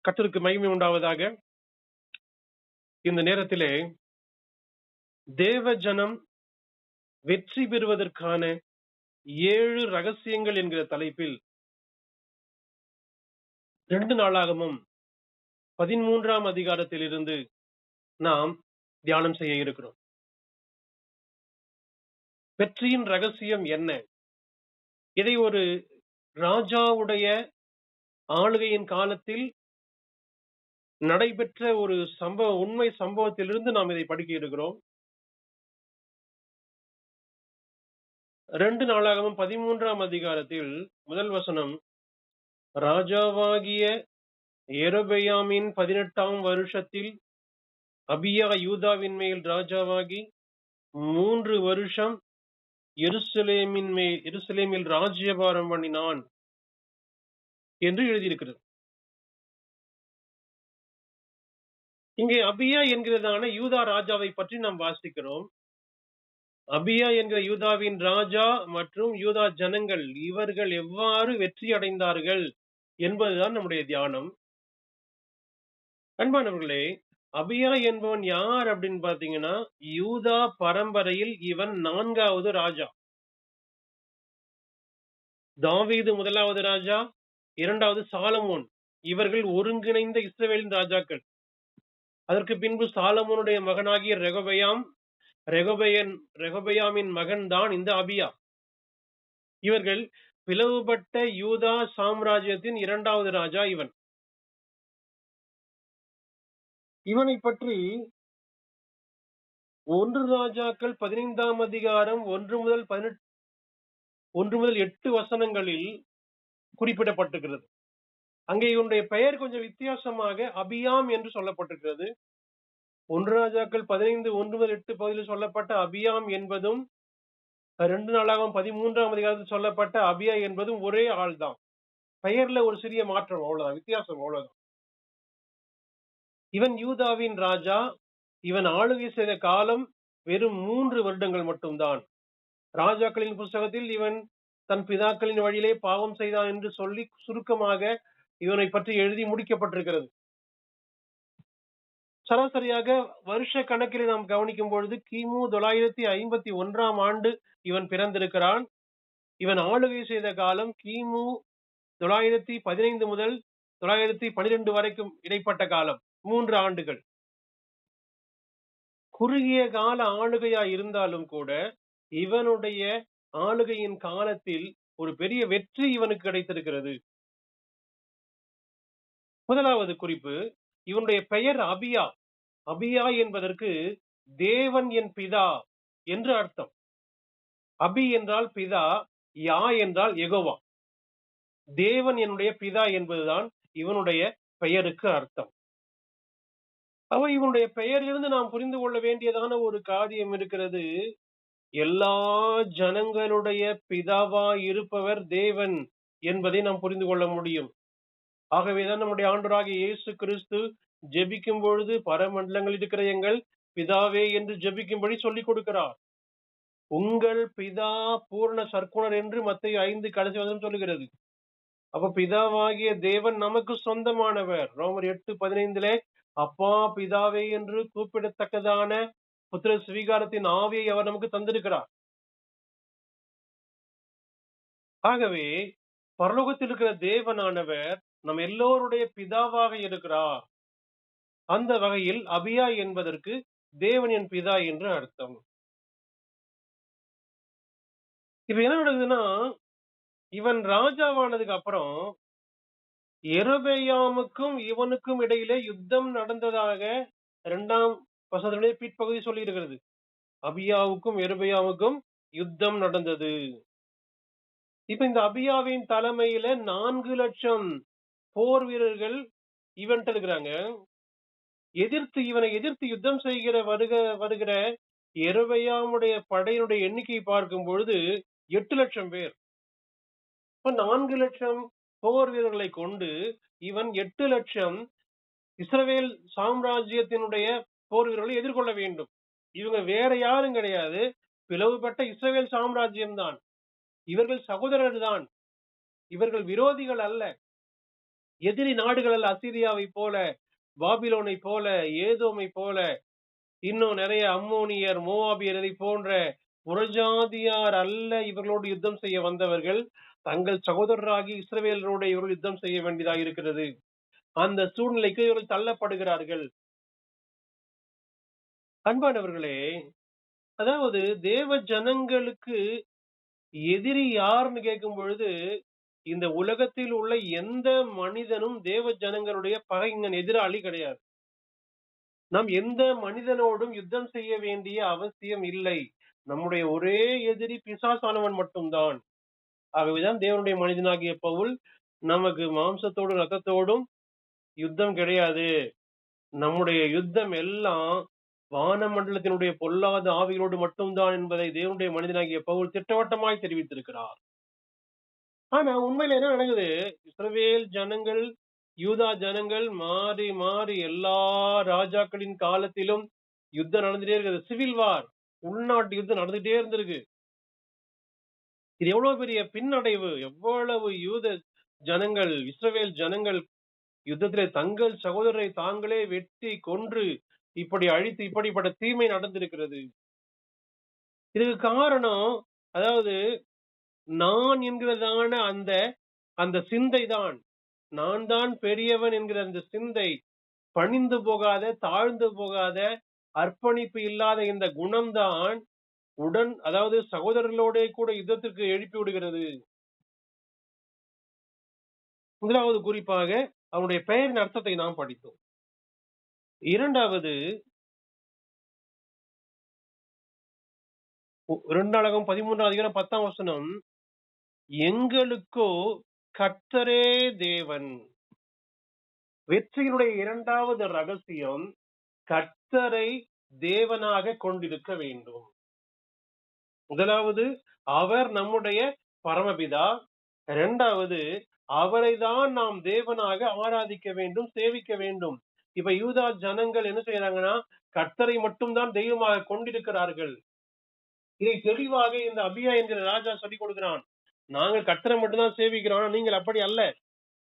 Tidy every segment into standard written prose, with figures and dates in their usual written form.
கர்த்தருக்கு மகிமை உண்டாவதாக. இந்த நேரத்திலே தேவ ஜனம் வெற்றி பெறுவதற்கான 7 ரகசியங்கள் என்கிற தலைப்பில் 2 நாளாகமம் 13ஆம் அதிகாரத்திலிருந்து நாம் தியானம் செய்ய இருக்கிறோம். வெற்றியின் ரகசியம் என்ன? இதை ஒரு ராஜாவுடைய ஆளுகையின் காலத்தில் நடைபெற்ற ஒரு உண்மை சம்பவத்திலிருந்து நாம் இதை படிக்க இருக்கிறோம். 2 நாளாகமம் 13ஆம் அதிகாரத்தில் முதல் வசனம், ராஜாவாகிய யெரொபெயாமின் 18ஆம் வருஷத்தில் அபியா யூதாவின் மேல் ராஜாவாகி 3 வருஷம் எருசலேமில் ராஜ்யபாரம் பண்ணினான் என்று எழுதியிருக்கிறது. இங்கே அபியா என்கிறதான யூதா ராஜாவை பற்றி நாம் வாசிக்கிறோம். அபியா என்கிற யூதாவின் ராஜா மற்றும் யூதா ஜனங்கள் இவர்கள் எவ்வாறு வெற்றி அடைந்தார்கள் என்பதுதான் நம்முடைய தியானம். அன்பானவர்களே, அபியா என்பவன் யார் அப்படின்னு பாத்தீங்கன்னா, யூதா பரம்பரையில் இவன் 4வது ராஜா. தாவீது 1வது ராஜா, 2வது சாலமோன். இவர்கள் ஒருங்கிணைந்த இஸ்ரவேலின் ராஜாக்கள். அதற்கு பின்பு சாலமோனுடைய மகனாகிய ரெகொபெயாமின் மகன் தான் இந்த அபியா. இவர்கள் பிளவுபட்ட யூதா சாம்ராஜ்யத்தின் 2வது ராஜா இவன். இவனை பற்றி 1 ராஜாக்கள் 15ஆம் அதிகாரம் 1 முதல் 8 வசனங்களில் குறிப்பிடப்பட்டிருக்கிறது. அங்கே இவனுடைய பெயர் கொஞ்சம் வித்தியாசமாக அபியாம் என்று சொல்லப்பட்டிருக்கிறது. 1 ராஜாக்கள் 15 1 முதல் 8 பகுதியில் சொல்லப்பட்ட அபியாம் என்பதும் 2 நாளாகமம் 13ஆம் அதிகாரத்தில் சொல்லப்பட்ட அபியா என்பதும் ஒரே ஆள் தான். பெயர்ல ஒரு சிறிய மாற்றம், அவ்வளவுதான், வித்தியாசம் அவ்வளவுதான். இவன் யூதாவின் ராஜா. இவன் ஆளுகை செய்த காலம் வெறும் 3 வருடங்கள் மட்டும்தான். ராஜாக்களின் புஸ்தகத்தில் இவன் தன் பிதாக்களின் வழியிலே பாவம் செய்தான் என்று சொல்லி சுருக்கமாக இவனை பற்றி எழுதி முடிக்கப்பட்டிருக்கிறது. சராசரியாக வருஷ கணக்கில் நாம் கவனிக்கும் பொழுது கிமு 951ஆம் ஆண்டு இவன் பிறந்திருக்கிறான். இவன் ஆளுகை செய்த காலம் கிமு 915 முதல் 912 வரைக்கும் இடைப்பட்ட காலம், 3 ஆண்டுகள். குறுகிய கால ஆளுகையா இருந்தாலும் கூட இவனுடைய ஆளுகையின் காலத்தில் ஒரு பெரிய வெற்றி இவனுக்கு கிடைத்திருக்கிறது. முதலாவது குறிப்பு, இவனுடைய பெயர் அபியா. அபியா என்பதற்கு தேவன் என் பிதா என்று அர்த்தம். அபி என்றால் பிதா, யா என்றால் யெகோவா. தேவன் என்னுடைய பிதா என்பதுதான் இவனுடைய பெயருக்கு அர்த்தம். இவனுடைய பெயரிலிருந்து நாம் புரிந்து கொள்ள வேண்டியதான ஒரு காரியம் இருக்கிறது. எல்லா ஜனங்களுடைய பிதாவா இருப்பவர் தேவன் என்பதை நாம் புரிந்து கொள்ள முடியும். ஆகவேதான் நம்முடைய ஆண்டவராகிய இயேசு கிறிஸ்து ஜெபிக்கும் பொழுது பரமண்டலங்கள் இருக்கிற எங்கள் பிதாவே என்று ஜெபிக்கும்படி சொல்லிக் கொடுக்கிறார். உங்கள் பிதா பூர்ண சர்க்குணர் என்று மத்தேயு 5 கடைசி வசனம் சொல்லுகிறது. அப்ப பிதாவாகிய தேவன் நமக்கு சொந்தமானவர். ரோமர் 8:15 அப்பா பிதாவே என்று கூப்பிடத்தக்கதான புத்திர சுவீகாரத்தின் ஆவியை அவர் நமக்கு தந்திருக்கிறார். ஆகவே பரலோகத்தில் இருக்கிற தேவனானவர் நம் எல்லோருடைய பிதாவாக இருக்கிறார். அந்த வகையில் அபியா என்பதற்கு தேவன் என் பிதா என்று அர்த்தம். இப்ப என்ன நடக்குதுன்னா, இவன் ராஜாவானதுக்கு அப்புறம் யெரொபெயாமுக்கும் இவனுக்கும் இடையிலே யுத்தம் நடந்ததாக 2ஆம் வசனத்தினுடைய பிற்பகுதி சொல்லி இருக்கிறது. அபியாவுக்கும் யெரொபெயாமுக்கும் யுத்தம் நடந்தது. இப்ப இந்த அபியாவின் தலைமையில 4 லட்சம் போர் வீரர்கள் இவன்ட்ட இருக்கிறாங்க. இவனை எதிர்த்து யுத்தம் செய்கிற வருகிற யெரொபெயாமுடைய படையினுடைய எண்ணிக்கை பார்க்கும் பொழுது 8 லட்சம் பேர். இப்ப 4 லட்சம் போர் வீரர்களை கொண்டு இவன் 8 லட்சம் இஸ்ரவேல் சாம்ராஜ்யத்தினுடைய போர் வீரர்களை எதிர்கொள்ள வேண்டும். இவங்க வேற யாரும் கிடையாது, பிளவுபட்ட இஸ்ரவேல் சாம்ராஜ்யம் தான். இவர்கள் சகோதரர் தான், இவர்கள் விரோதிகள் அல்ல. எதிரி நாடுகள் அல்ல, அசீரியாவை போல, பாபிலோனை போல, ஏதோமை போல, இன்னும் நிறைய அம்மோனியர், மோவாபியர் இதை போன்ற புறஜாதியார் அல்ல இவர்களோடு யுத்தம் செய்ய வந்தவர்கள். தங்கள் சகோதரராகி இஸ்ரவேலரோடு இவர்கள் யுத்தம் செய்ய வேண்டியதாக இருக்கிறது. அந்த சூழ்நிலைக்கு இவர்கள் தள்ளப்படுகிறார்கள். அன்பானவர்களே, அதாவது தேவ ஜனங்களுக்கு எதிரி யாருன்னு கேட்கும் பொழுது, இந்த உலகத்தில் உள்ள எந்த மனிதனும் தேவ ஜனங்களுடைய பகைஞன், எதிராளி கிடையாது. நாம் எந்த மனிதனோடும் யுத்தம் செய்ய வேண்டிய அவசியம் இல்லை. நம்முடைய ஒரே எதிரி பிசாசானவன் மட்டும்தான். ஆகவேதான் தேவனுடைய மனிதனாகிய பவுல், நமக்கு மாம்சத்தோடும் ரத்தத்தோடும் யுத்தம் கிடையாது. நம்முடைய யுத்தம் எல்லாம் வானமண்டலத்தினுடைய பொல்லாத ஆவிகளோடு மட்டும்தான் என்பதை தேவனுடைய மனிதனாகிய பவுல் திட்டவட்டமாய் தெரிவித்திருக்கிறார். ஆனா உண்மையில என்ன நடக்குது? இஸ்ரவேல் ஜனங்கள், யூதா ஜனங்கள் மாறி மாறி எல்லா ராஜாக்களின் காலத்திலும் யுத்தம் நடந்துட்டே இருக்குது. சிவில் வார், உள்நாட்டு யுத்தம் நடந்துட்டே இருந்திருக்கு. இது எவ்வளவு பெரிய பின்னடைவு! எவ்வளவு யூத ஜனங்கள், இஸ்ரவேல் ஜனங்கள் யுத்தத்திலே தங்கள் சகோதரரை தாங்களே வெட்டி கொன்று இப்படி அழித்து இப்படிப்பட்ட தீமை நடந்திருக்கிறது. இதுக்கு காரணம், அதாவது நான் என்கிறதான அந்த அந்த சிந்தை தான். நான் தான் பெரியவன் என்கிற அந்த சிந்தை, பணிந்து போகாத, தாழ்ந்து போகாத, அர்ப்பணிப்பு இல்லாத இந்த குணம்தான் அதாவது சகோதரர்களோட கூட யுத்தத்திற்கு எழுப்பி விடுகிறது. முதலாவது குறிப்பாக அவனுடைய பெயரின் அர்த்தத்தை நாம் படித்தோம். இரண்டாவது, 2 நாளாகமம் 13ஆம் அதிகாரம் 10ஆம் வசனம், எங்களுக்கோ கர்த்தரே தேவன். வெற்றியினுடைய இரண்டாவது ரகசியம், கர்த்தரை தேவனாக கொண்டிருக்க வேண்டும். முதலாவது, அவர் நம்முடைய பரமபிதா. இரண்டாவது, அவரை தான் நாம் தேவனாக ஆராதிக்க வேண்டும், சேவிக்க வேண்டும். இப்ப யூதா ஜனங்கள் என்ன செய்யறாங்கன்னா, கர்த்தரை மட்டும்தான் தெய்வமாக கொண்டிருக்கிறார்கள். இதை தெளிவாக இந்த அபியா என்கிற ராஜா சொல்லிக் கொடுக்கிறான். நாங்கள் கர்த்தரை மட்டும்தான் சேவிக்கிறோம், நீங்கள் அப்படி அல்ல.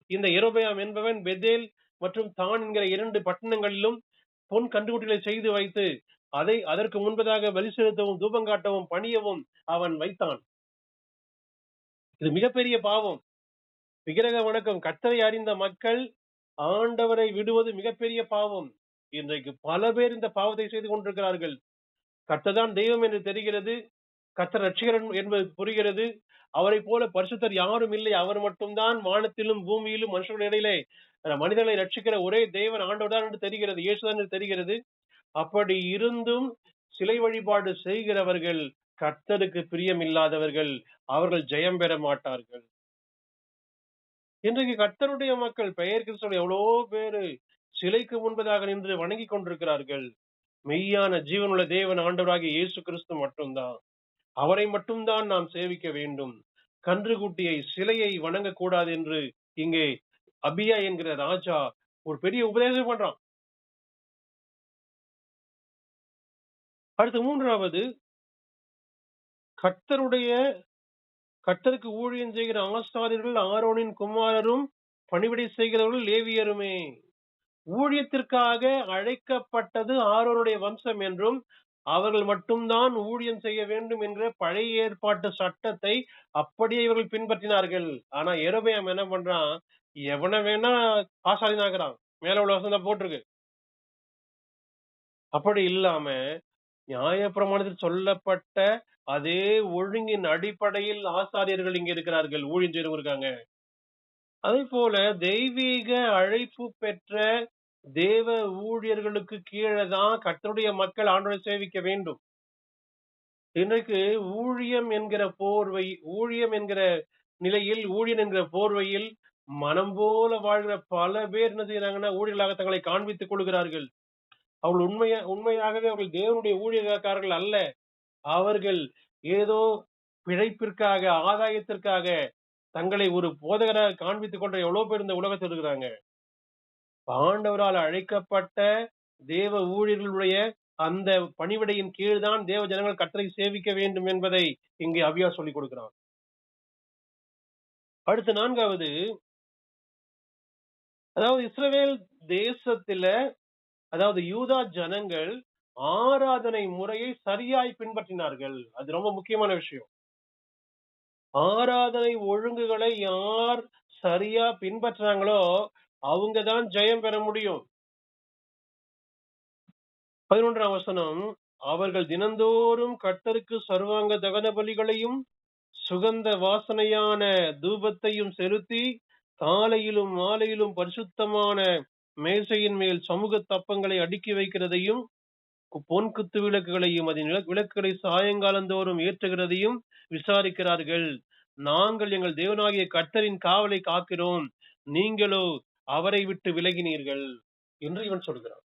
இந்த யெரொபெயாம் என்பவன் பெதேல் மற்றும் தான் என்கிற 2 பட்டணங்களிலும் பொன் கன்றுக்குட்டிகளை செய்து வைத்து அதற்கு முன்பதாக பலி செலுத்தவும், தூபம் காட்டவும், பணியவும் அவன் வைத்தான். இது மிகப்பெரிய பாவம். விக்கிரக வணக்கம், கர்த்தரை அறிந்த மக்கள் ஆண்டவரை விடுவது மிகப்பெரிய பாவம். இன்றைக்கு பல பேர் இந்த பாவத்தை செய்து கொண்டிருக்கிறார்கள். கர்த்தர் தான் தெய்வம் என்று தெரிகிறது, கர்த்தர் ரட்சகர் என்பது புரிகிறது. அவரை போல பரிசுத்தர் யாரும் இல்லை, அவர் மட்டும்தான் வானத்திலும் பூமியிலும் மனுஷர்களுடைய இடையிலே மனிதர்களை ரட்சிக்கிற ஒரே தேவன் ஆண்டவர் தான் என்று தெரிகிறது, இயேசுதான் என்று தெரிகிறது. அப்படி இருந்தும் சிலை வழிபாடு செய்கிறவர்கள் கர்த்தருக்கு பிரியம் இல்லாதவர்கள், அவர்கள் ஜெயம் பெற மாட்டார்கள். இன்றைக்கு கர்த்தருடைய மக்கள், பெயர் கிறிஸ்தவர்கள் எவ்வளவோ பேரு சிலைக்கு முன்பதாக நின்று வணங்கி கொண்டிருக்கிறார்கள். மெய்யான ஜீவனுள்ள தேவன் ஆண்டவராகிய இயேசு கிறிஸ்து மட்டும்தான். அவரை மட்டும்தான் நாம் சேவிக்க வேண்டும். கன்றுக்குட்டியை, சிலையை வணங்கக்கூடாது என்று இங்கே அபியா என்கிற ராஜா ஒரு பெரிய உபதேசம் பண்றான். அடுத்து மூன்றாவது, கர்த்தருக்கு ஊழியம் செய்கிற ஆசாரியர்கள் ஆரோனின் குமாரரும் பணிவிடை செய்கிறவர்கள் லேவியருமே. ஊழியத்திற்காக அழைக்கப்பட்டது ஆரோனுடைய வம்சம் என்றும், அவர்கள் மட்டும்தான் ஊழியம் செய்ய வேண்டும் என்கிற பழைய ஏற்பாட்டு சட்டத்தை அப்படியே இவர்கள் பின்பற்றினார்கள். ஆனா யெரொபெயாம் என்ன பண்றான்? எவனை வேணா ஆசாரியனாக்குறான். மேல உள்ள வசனம் போட்டிருக்கு. அப்படி இல்லாம நியாயப்பிரமாணத்தில் சொல்லப்பட்ட அதே ஒழுங்கின் அடிப்படையில் ஆசாரியர்கள் இங்க இருக்கிறார்கள், ஊழியம் செய்யறவங்க இருக்காங்க. அதே போல தெய்வீக அழைப்பு பெற்ற தேவ ஊழியர்களுக்கு கீழே தான் கர்த்தருடைய மக்கள் ஆண்டவரை சேவிக்க வேண்டும். இன்றைக்கு ஊழியம் என்கிற நிலையில், ஊழியன் என்கிற போர்வையில் மனம் போல வாழ்கிற பல பேர் என்ன செய்யறாங்கன்னா, ஊழியர்களாக தங்களை காண்பித்துக் கொள்கிறார்கள். அவர்கள் உண்மையாகவே அவர்கள் தேவனுடைய ஊழியக்காரர்கள் அல்ல. அவர்கள் ஏதோ பிழைப்பிற்காக, ஆதாயத்திற்காக தங்களை ஒரு போதகராக காண்பித்துக் கொண்ட எவ்வளவு பேர் இந்த உலகத்தில் இருக்கிறாங்க. ஆண்டவரால் அழைக்கப்பட்ட தேவ ஊழியர்களுடைய அந்த பணிவிடையின் கீழ்தான் தேவ ஜனங்கள் கர்த்தரை சேவிக்க வேண்டும் என்பதை இங்கே அபியா சொல்லிக் கொடுக்கிறான். அடுத்து நான்காவது, அதாவது இஸ்ரவேல் தேசத்துல, அதாவது யூதா ஜனங்கள் ஆராதனை முறையை சரியாய் பின்பற்றினார்கள். அது ரொம்ப முக்கியமான விஷயம். ஆராதனை ஒழுங்குகளை யார் சரியா பின்பற்றுறாங்களோ அவங்க தான் ஜெயம் பெற முடியும். 11ஆம் வசனம், அவர்கள் தினந்தோறும் கர்த்தருக்கு சர்வாங்க தகன பலிகளையும் சுகந்த வாசனையான தூபத்தையும் செலுத்தி காலையிலும் மாலையிலும் பரிசுத்தமான மேசையின் மேல் சமூக தப்பங்களை அடுக்கி வைக்கிறதையும் பொன் குத்து விளக்குகளையும் அதன் விளக்குகளை சாயங்காலந்தோறும் ஏற்றுகிறதையும் விசாரிக்கிறார்கள். நாங்கள் எங்கள் தேவனாகிய கர்த்தரின் காவலை காக்கிறோம், நீங்களோ அவரை விட்டு விலகினீர்கள் என்று இவன் சொல்கிறான்.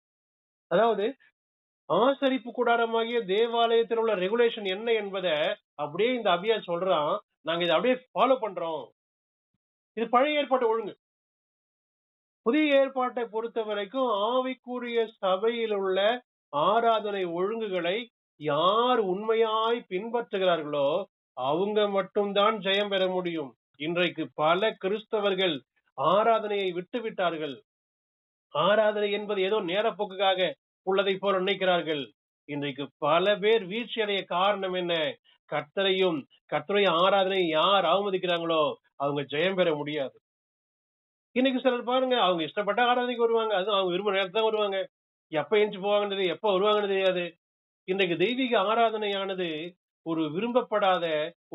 அதாவது ஆசரிப்பு கூடாரமாகிய தேவாலயத்தில் உள்ள ரெகுலேஷன் என்ன என்பதை அப்படியே இந்த அபியா சொல்றான். நாங்க இதை அப்படியே ஃபாலோ பண்றோம். இது பழைய ஏற்பாட்டு ஒழுங்கு. புதிய ஏற்பாட்டை பொறுத்த வரைக்கும் ஆவிக்குரிய சபையில் உள்ள ஆராதனை ஒழுங்குகளை யார் உண்மையாய் பின்பற்றுகிறார்களோ அவங்க மட்டும்தான் ஜெயம் பெற முடியும். இன்றைக்கு பல கிறிஸ்தவர்கள் ஆராதனையை விட்டு விட்டார்கள். ஆராதனை என்பது ஏதோ நேரப்போக்குக்காக உள்ளதை போல நினைக்கிறார்கள். இன்றைக்கு பல பேர் வீழ்ச்சி அடைய காரணம் என்ன? கர்த்தரையும் கர்த்தருடைய ஆராதனை யார் அவமதிக்கிறாங்களோ அவங்க ஜெயம் பெற முடியாது. இன்னைக்கு சிலர் பாருங்க, அவங்க இஷ்டப்பட்ட ஆராதனைக்கு வருவாங்க, அதுவும் அவங்க விரும்ப நேரத்துல தான் வருவாங்க. எப்ப எஞ்சி போவாங்கன்றது, எப்ப வருவாங்கன்னு தெரியாது. இன்றைக்கு தெய்வீக ஆராதனையானது ஒரு விரும்பப்படாத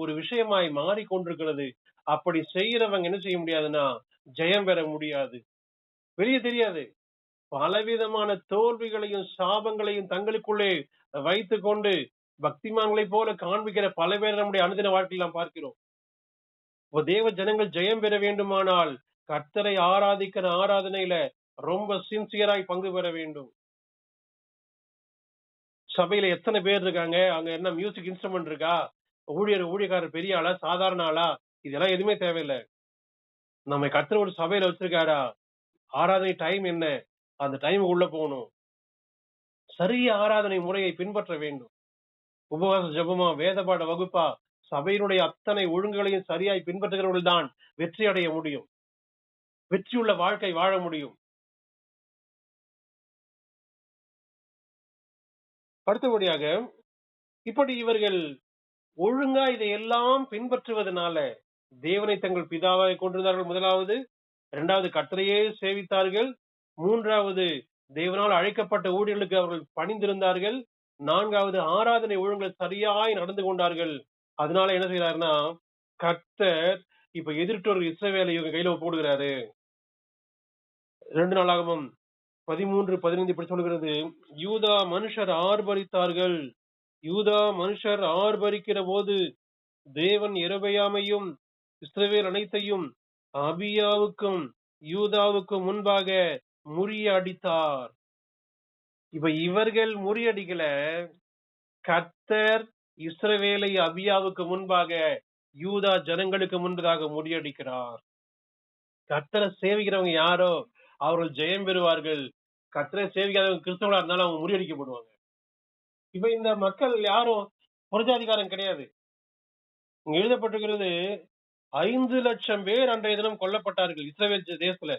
ஒரு விஷயமாய் மாறிக்கொண்டிருக்கிறது. அப்படி செய்யறவங்க என்ன செய்ய முடியாதுன்னா ஜெயம் பெற முடியாது. வெளியே தெரியாது. பலவிதமான தோல்விகளையும் சாபங்களையும் தங்களுக்குள்ளே வைத்துக் கொண்டு பக்திமான்களை போல காண்பிக்கிற பல பேர் நம்முடைய அனுதின வாழ்க்கையில் நாம் பார்க்கிறோம். தேவ ஜனங்கள் ஜெயம் பெற வேண்டுமானால் கர்த்தரை ஆராதிக்கிற ஆராதனையில ரொம்ப சின்சியராய் பங்கு பெற வேண்டும். சபையில எத்தனை பேர் இருக்காங்க, அங்க என்ன மியூசிக் இன்ஸ்ட்ருமெண்ட் இருக்கா, ஊழியக்காரர் பெரிய ஆளா சாதாரண ஆளா, இதெல்லாம் எதுவுமே தேவையில்லை. நம்ம கர்த்தர் ஒரு சபையில வச்சிருக்காரா, ஆராதனை டைம் என்ன, அந்த டைமுக்கு உள்ள போகணும். சரிய ஆராதனை முறையை பின்பற்ற வேண்டும். உபவாச ஜபமா, வேதபாட வகுப்பா, சபையினுடைய அத்தனை ஒழுங்குகளையும் சரியாய் பின்பற்றுகிறவர்கள் தான் வெற்றி அடைய முடியும், வெற்றியுள்ள வாழ்க்கை வாழ முடியும். அடுத்தபடியாக, இப்படி இவர்கள் ஒழுங்கா இதையெல்லாம் பின்பற்றுவதனால தேவனை தங்கள் பிதாவாக கொண்டிருந்தார்கள் முதலாவது. இரண்டாவது கர்த்தரையே சேவித்தார்கள். மூன்றாவது தேவனால் அழைக்கப்பட்ட ஊழியர்களுக்கு அவர்கள் பணிந்திருந்தார்கள். நான்காவது ஆராதனை ஒழுங்குகள் சரியாய் நடந்து கொண்டார்கள். அதனால என்ன செய்யறாருன்னா, கர்த்தர் இப்ப எதிர்த்து ஒரு இஸ்ரவேலை இவங்க கையில போடுகிறாரு. 2 நாளாகமம் 13:15 இப்படி சொல்கிறது, யூதா மனுஷர் ஆர்ப்பரித்தார்கள். யூதா மனுஷர் ஆர்ப்பரிக்கிற போது தேவன் யெரொபெயாமையும் இஸ்ரவேல் அனைத்தையும் அபியாவுக்கும் யூதாவுக்கும் முன்பாக முறியடித்தார். இப்ப இவர்கள் முறியடிக்கல, கர்த்தர் இஸ்ரவேலை அபியாவுக்கு முன்பாக யூதா ஜனங்களுக்கு முன்பதாக முறியடிக்கிறார். கர்த்தரை சேவிக்கிறவங்க யாரோ அவர்கள் ஜெயம் பெறுவார்கள். கர்த்தரை சேவிக்காதவங்க கிறிஸ்தவங்களா இருந்தாலும் அவங்க முறியடிக்கப்படுவாங்க. இப்ப இந்த மக்கள் யாரும் புரஜாதிகாரம் கிடையாது. இங்க எழுதப்பட்டிருக்கிறது 5 லட்சம் பேர் அன்றைய தினம் கொல்லப்பட்டார்கள் இஸ்ரவேல் தேசத்துல.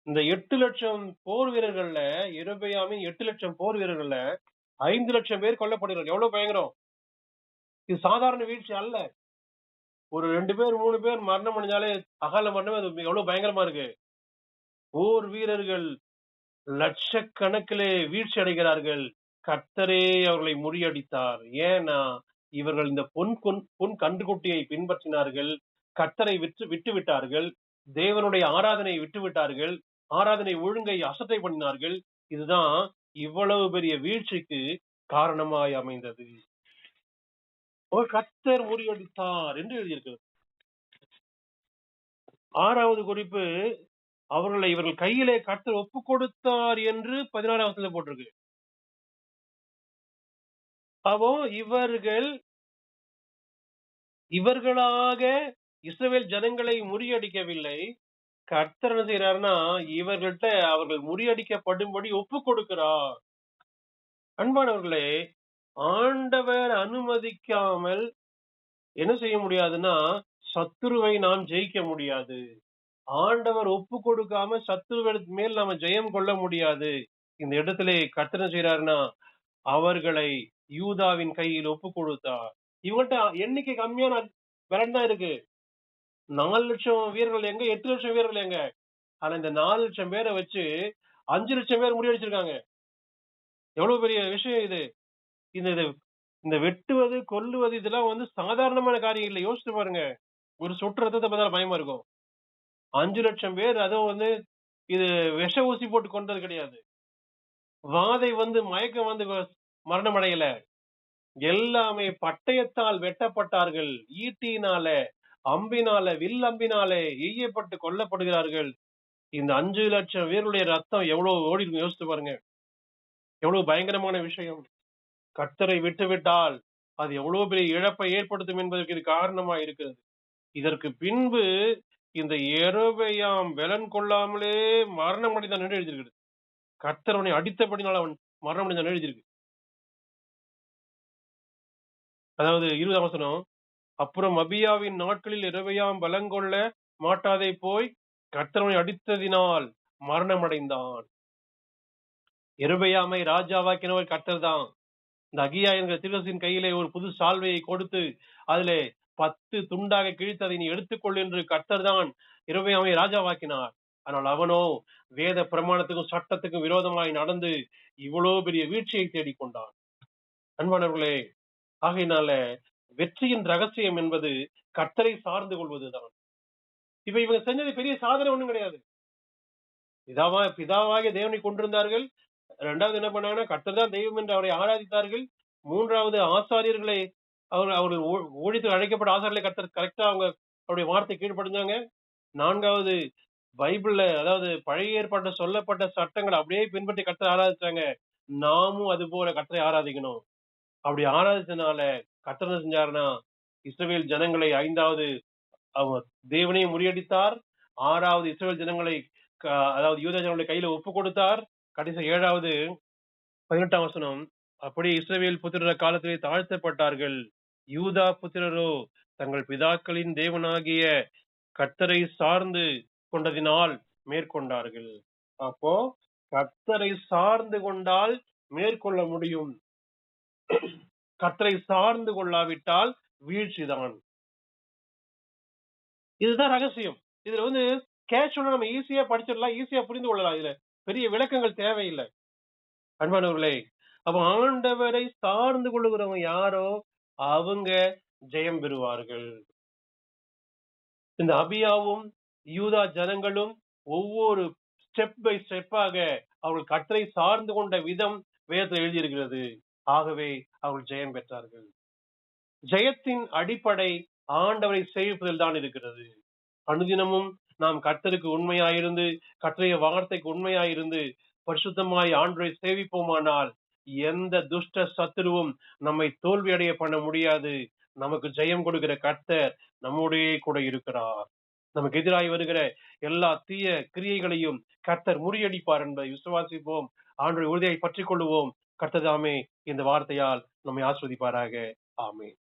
இந்த 8 லட்சம் போர் வீரர்கள்ல, யெரொபெயாமின் 8 லட்சம் போர் வீரர்கள்ல 5 லட்சம் பேர் கொல்லப்படுகிறார்கள். எவ்வளவு பயங்கரம்! இது சாதாரண வீழ்ச்சி அல்ல. ஒரு 2 பேர் 3 பேர் மரணம் அடைஞ்சாலே அகால மரணமே அது எவ்வளவு பயங்கரமா இருக்கு. போர் வீரர்கள் லட்சக்கணக்கிலே வீழ்ச்சி அடைகிறார்கள். கர்த்தரே அவர்களை முறியடித்தார். ஏன்னா இவர்கள் இந்த பொன் கன்றுக்குட்டியை பின்பற்றினார்கள். கர்த்தரை விட்டு விட்டார்கள். தேவனுடைய ஆராதனையை விட்டு விட்டார்கள். ஆராதனை ஒழுங்கை அசட்டை பண்ணினார்கள். இதுதான் இவ்வளவு பெரிய வீழ்ச்சிக்கு காரணமாய் அமைந்தது. கர்த்தர் முறியடித்தார் என்று எழுதியிருக்கிறது. 6வது குறிப்பு, அவர்களை இவர்கள் கையிலே கர்த்தர் ஒப்பு கொடுத்தார் என்று 16ஆம் வசனத்துல போட்டிருக்கு. அப்போ இவர்களாக இஸ்ரவேல் ஜனங்களை முறியடிக்கவில்லை. கர்த்தர் என்ன செய்யறாருன்னா, இவர்கள்ட்ட அவர்கள் முறியடிக்கப்படும்படி ஒப்பு கொடுக்கிறார். அன்பானவர்களே, ஆண்டவர் அனுமதிக்காமல் என்ன செய்ய முடியாதுன்னா சத்துருவை நாம் ஜெயிக்க முடியாது. ஆண்டவர் ஒப்பு கொடுக்காம சத்துருவின் மேல் நாம ஜெயம் கொள்ள முடியாது. இந்த இடத்திலே கர்த்தர் என்ன செய்றாருன்னா, அவர்களை யூதாவின் கையில் ஒப்பு கொடுத்தார். இவங்கள்ட்ட எண்ணிக்கை கம்மியான பலன் தான் இருக்கு. 4,00,000 வீரர்கள் எங்க? 8,00,000 வீரர்கள் எங்க? ஆனா இந்த 4,00,000 பேரை வச்சு 5,00,000 பேர் முறியடிச்சிருக்காங்க. எவ்வளவு பெரிய விஷயம் இது. இந்த இது இந்த வெட்டுவது, கொல்லுவது இதெல்லாம் வந்து சாதாரணமான காரியம் இல்ல. யோசிச்சு பாருங்க. ஒரு சொட்டு ரத்தத்த பார்த்தாலே பயமா இருக்கும். 5,00,000 பேர் அதுவும் வந்து இது விஷ ஊசி போட்டு கொன்றது கிடையாது. வாதை வந்து மயக்கம் வந்து மரணம் அடையல. எல்லாமே பட்டயத்தால் வெட்டப்பட்டார்கள். ஈட்டியினால, அம்பினால, வில் அம்பினாலே எய்யப்பட்டு கொல்லப்படுகிறார்கள். இந்த 5,00,000 பேருடைய ரத்தம் எவ்வளவு ஓடிருக்கும் யோசிச்சு பாருங்க. எவ்வளவு பயங்கரமான விஷயம். கர்த்தரை விட்டுவிட்டால் அது எவ்வளவு பெரிய இழப்பை ஏற்படுத்தும் என்பதற்கு இது காரணமா இருக்கிறது. இதற்கு பின்பு இந்த யெரொபெயாம் பெலன் கொள்ளாமலே மரணம் அடைந்தான் என்று எழுதியிருக்கிறது. கர்த்தர் அவனை அடித்தபடினால் அவன் மரணம் அடைந்தான் எழுதியிருக்கு. அதாவது 20ஆம் வசனம். அப்புறம் அபியாவின் நாட்களில் யெரொபெயாம் பலங்கொள்ள மாட்டாதே போய் கர்த்தர் அவனை அடித்ததினால் மரணம் அடைந்தான். யெரொபெயாமை ராஜாவாக்கினவர் கர்த்தர் தான். இந்த அகியா என்கிற தீர்க்கதரிசியின் கையிலே ஒரு புது சால்வையை கொடுத்து அதிலே 10 துண்டாக கிழித்து அதை நீ எடுத்துக்கொள் என்று கர்த்தர் தான் யெரொபெயாமை ராஜாவாக்கினார். ஆனால் அவனோ வேத பிரமாணத்துக்கும் சட்டத்துக்கும் விரோதமாய் நடந்து இவ்வளவு பெரிய வீழ்ச்சியை தேடிக்கொண்டான். அன்பானவர்களே, ஆகையினால வெற்றியின் ரகசியம் என்பது கர்த்தரை சார்ந்து கொள்வதுதான். இப்ப இவங்க செஞ்சது பெரிய சாதனை ஒண்ணும் கிடையாது. பிதாவாகிய தேவனை கொண்டிருந்தார்கள். 2வது என்ன பண்ணாங்கன்னா, கர்த்தர் தான் தெய்வம் என்று அவரை ஆராதித்தார்கள். 3வது ஆசாரியர்களை அவர்கள் ஊழியத்துக்கு அழைக்கப்பட்ட ஆசாரியர்களை கர்த்தர் கரெக்டா அவருடைய வார்த்தை கீழ்ப்படிஞ்சாங்க. 4வது பைபிள்ல அதாவது பழைய ஏற்பாட்டுல சொல்லப்பட்ட சட்டங்களை அப்படியே பின்பற்றி கர்த்தரை ஆராதிச்சாங்க. நாமும் அது போல கர்த்தரை ஆராதிக்கணும். அப்படி ஆராதிச்சனால கர்த்தர் என்ன செஞ்சாருன்னா, இஸ்ரவேல் ஜனங்களை 5வது அவர் தேவனையும் முறியடித்தார். 6வது இஸ்ரவேல் ஜனங்களை அதாவது யூதா ஜனங்களுடைய கையில ஒப்பு கொடுத்தார். கடைசி 7வது 18ஆம் வசனம். அப்படி இஸ்ரவேல் புத்திரர் காலத்திலே தாழ்த்தப்பட்டார்கள். யூதா புத்திரரோ தங்கள் பிதாக்களின் தேவனாகிய கர்த்தரை சார்ந்து கொண்டதினால் மேற்கொண்டார்கள். அப்போ கர்த்தரை சார்ந்து கொண்டால் மேற்கொள்ள முடியும். கர்த்தரை சார்ந்து கொள்ளாவிட்டால் வீழ்ச்சிதான். இதுதான் ரகசியம். இதுல வந்து கேஷுவலா நம்ம ஈஸியா படிச்சிடலாம், ஈஸியா புரிந்து கொள்ளலாம். இதுல பெரிய விளக்கங்கள் தேவையில்லை. அன்பானவர்களே, அப்ப ஆண்டவரை சார்ந்து கொள்ளுகிறவங்க யாரோ அவங்க ஜெயம் பெறுவார்கள். இந்த அபியாவும் யூதா ஜனங்களும் ஒவ்வொரு ஸ்டெப் பை ஸ்டெப்பாக அவர்கள் கர்த்தரை சார்ந்து கொண்ட விதம் வேதத்தில் எழுதியிருக்கிறது. ஆகவே அவர்கள் ஜெயம் பெற்றார்கள். ஜெயத்தின் அடிப்படை ஆண்டவரை சேவிப்பதில் தான் இருக்கிறது. அனுதினமும் நாம் கர்த்தருக்கு உண்மையாயிருந்து, கர்த்தருடைய வார்த்தைக்கு உண்மையாயிருந்து, பரிசுத்தமாய் ஆண்டவரை சேவிப்போமானால் எந்த துஷ்ட சத்துருவும் நம்மை தோல்வி அடைய பண்ண முடியாது. நமக்கு ஜெயம் கொடுக்கிற கர்த்தர் நம்முடைய கூட இருக்கிறார். நமக்கு எதிராய் வருகிற எல்லா தீய கிரியைகளையும் கர்த்தர் முறியடிப்பார் என்பதை விசுவாசிப்போம். ஆண்டவரை உறுதியை பற்றிக் கொள்ளுவோம். கர்த்தர் தாமே இந்த வார்த்தையால் நம்மை ஆஸ்வதிப்பாராக. ஆமென்.